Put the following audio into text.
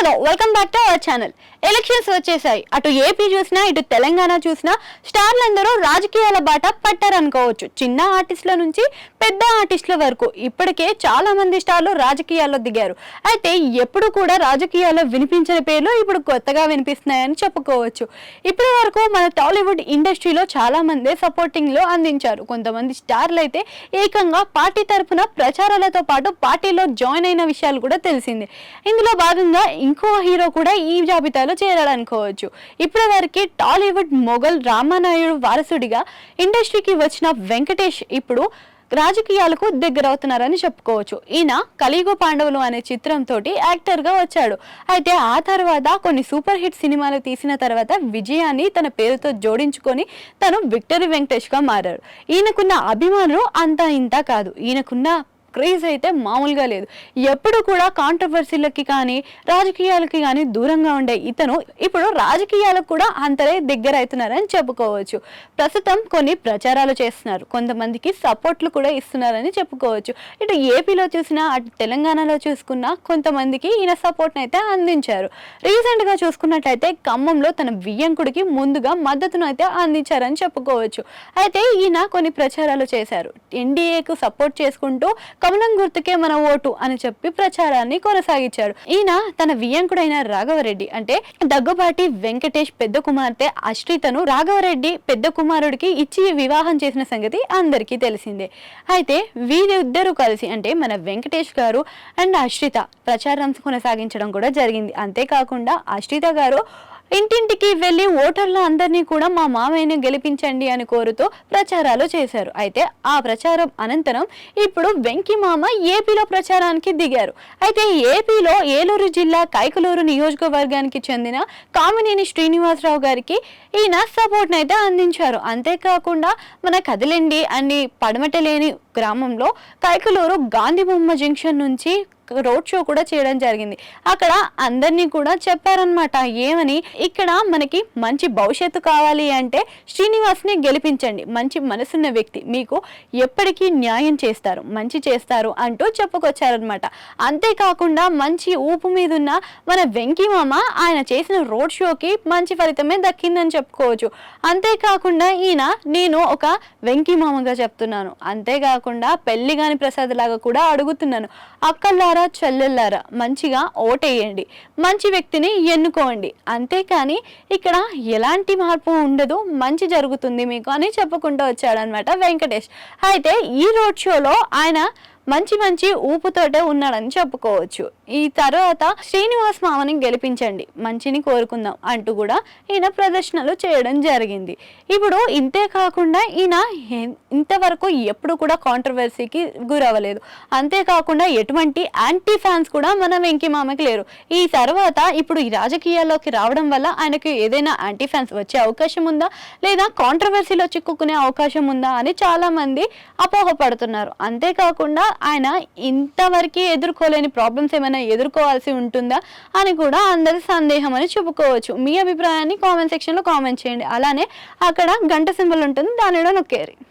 Hello welcome back to our channel. Elections వచ్చేసాయి. అటు AP చూసినా ఇటు తెలంగాణ చూసినా స్టార్లందరూ రాజకీయాల బాట పట్టారనుకోవచ్చు. చిన్న ఆర్టిస్టుల నుంచి పెద్ద ఆర్టిస్టుల వరకు ఇప్పటికే చాలా మంది స్టార్లు రాజకీయాల్లో దిగారు. అయితే ఎప్పుడు కూడా రాజకీయాల్లో వినిపించిన పేర్లు ఇప్పుడు కొత్తగా వినిపిస్తున్నాయని చెప్పుకోవచ్చు. ఇప్పటి వరకు మన టాలీవుడ్ ఇండస్ట్రీలో చాలా మంది సపోర్టింగ్ లో అందించారు. కొంతమంది స్టార్లు అయితే ఏకంగా పార్టీ తరఫున ప్రచారాలతో పాటు పార్టీలో జాయిన్ అయిన విషయాలు కూడా తెలిసిందే. ఇందులో భాగంగా ఇంకో హీరో కూడా ఈ జాబితాలో చేరాడనుకోవచ్చు. ఇప్పటి వరకు టాలీవుడ్ మొఘల్ రామానాయుడు వారసుడిగా ఇండస్ట్రీకి వచ్చిన వెంకటేష్ ఇప్పుడు రాజకీయాలకు దగ్గరవుతున్నారని చెప్పుకోవచ్చు. ఈయన కలియుగ పాండవులు అనే చిత్రంతో యాక్టర్ గా వచ్చాడు. అయితే ఆ తర్వాత కొన్ని సూపర్ హిట్ సినిమాలు తీసిన తర్వాత విజయాన్ని తన పేరుతో జోడించుకొని తను విక్టరీ వెంకటేష్ గా మారాడు. ఈయనకున్న అభిమానులు అంతా ఇంత కాదు. ఈయనకున్న క్రేజ్ అయితే మామూలుగా లేదు. ఎప్పుడు కూడా కాంట్రవర్సీలకి కానీ రాజకీయాలకి కానీ దూరంగా ఉండే ఇతను ఇప్పుడు రాజకీయాలకు కూడా అంతరే దగ్గర అవుతున్నారని చెప్పుకోవచ్చు. ప్రస్తుతం కొన్ని ప్రచారాలు చేస్తున్నారు, కొంతమందికి సపోర్ట్లు కూడా ఇస్తున్నారని చెప్పుకోవచ్చు. ఇటు ఏపీలో చూసినా అటు తెలంగాణలో చూసుకున్నా కొంతమందికి ఈయన సపోర్ట్ని అయితే అందించారు. రీసెంట్గా చూసుకున్నట్లయితే ఖమ్మంలో తన వియ్యంకుడికి ముందుగా మద్దతును అయితే అందించారని చెప్పుకోవచ్చు. అయితే ఈయన కొన్ని ప్రచారాలు చేశారు. ఎన్డీఏకు సపోర్ట్ చేసుకుంటూ కమలం గుర్తుకే మన ఓటు అని చెప్పి ప్రచారాన్ని కొనసాగించాడు. ఈయన తన వియ్యంకుడైన రాఘవరెడ్డి అంటే దగ్గుబాటి వెంకటేష్ పెద్ద కుమార్తె అశ్రితను రాఘవరెడ్డి పెద్ద కుమారుడికి ఇచ్చి వివాహం చేసిన సంగతి అందరికీ తెలిసిందే. అయితే వీరిద్దరూ కలిసి అంటే మన వెంకటేష్ గారు అండ్ అశ్రిత ప్రచారం కొనసాగించడం కూడా జరిగింది. అంతేకాకుండా అశ్రిత గారు ఇంటింటికి వెళ్ళి ఓటర్ల అందరినీ కూడా మా మామయ్యని గెలిపించండి అని కోరుతూ ప్రచారాలు చేశారు. అయితే ఆ ప్రచారం అనంతరం ఇప్పుడు వెంకీ మామ ఏపీలో ప్రచారానికి దిగారు. అయితే ఏపీలో ఏలూరు జిల్లా కైకలూరు నియోజకవర్గానికి చెందిన కామినేని శ్రీనివాసరావు గారికి ఈయన సపోర్ట్ని అయితే అందించారు. అంతేకాకుండా మన కదిలండి అని పడమటలేని గ్రామంలో కైకలూరు గాంధీ బొమ్మ జంక్షన్ నుంచి రోడ్ షో కూడా చేయడం జరిగింది. అక్కడ అందరినీ కూడా చెప్పారనమాట ఏమని, ఇక్కడ మనకి మంచి భవిష్యత్తు కావాలి అంటే శ్రీనివాస్ని గెలిపించండి, మంచి మనసున్న వ్యక్తి, మీకు ఎప్పటికీ న్యాయం చేస్తారు, మంచి చేస్తారు అంటూ చెప్పుకొచ్చారనమాట. అంతేకాకుండా మంచి ఊపు మీద ఉన్న మన వెంకీ మామ ఆయన చేసిన రోడ్ షోకి మంచి ఫలితమే దక్కిందని చెప్పుకోవచ్చు. అంతేకాకుండా ఈయన నేను ఒక వెంకీ మామగా చెప్తున్నాను, అంతేకాకుండా పెళ్లిగాని ప్రసాద్ లాగా కూడా అడుగుతున్నాను, అక్కల్లారా చెల్లెల్లారా మంచిగా ఓటేయండి, మంచి వ్యక్తిని ఎన్నుకోండి, అంతేకాని ఇక్కడ ఎలాంటి మార్పు ఉండదు, మంచి జరుగుతుంది మీకు అని చెప్పుకుంటూ వచ్చాడనమాట వెంకటేష్. అయితే ఈ రోడ్ షోలో ఆయన మంచి మంచి ఊపుతోటే ఉన్నాడని చెప్పుకోవచ్చు. ఈ తర్వాత శ్రీనివాస్ మామని గెలిపించండి, మంచిని కోరుకుందాం అంటూ కూడా ఈయన ప్రదర్శనలు చేయడం జరిగింది. ఇప్పుడు ఇంతే కాకుండా ఈయన ఇంతవరకు ఎప్పుడు కూడా కాంట్రవర్సీకి గురవ్వలేదు. అంతేకాకుండా ఎటువంటి యాంటీ ఫ్యాన్స్ కూడా మన వెంకీ మామకి లేరు. ఈ తర్వాత ఇప్పుడు ఈ రాజకీయాల్లోకి రావడం వల్ల ఆయనకు ఏదైనా యాంటీ ఫ్యాన్స్ వచ్చే అవకాశం ఉందా, లేదా కాంట్రవర్సీలో చిక్కుకునే అవకాశం ఉందా అని చాలా మంది అపోహపడుతున్నారు. అంతేకాకుండా ఆయన ఇంతవరకు ఎదుర్కోలేని ప్రాబ్లమ్స్ ఏమైనా ఎదుర్కోవాల్సి ఉంటుందా అని కూడా అందరి సందేహం అని చెప్పుకోవచ్చు. మీ అభిప్రాయాన్ని కామెంట్ సెక్షన్లో కామెంట్ చేయండి. అలానే అక్కడ గంట సింబల్ ఉంటుంది, దానిలో నొక్కేయండి.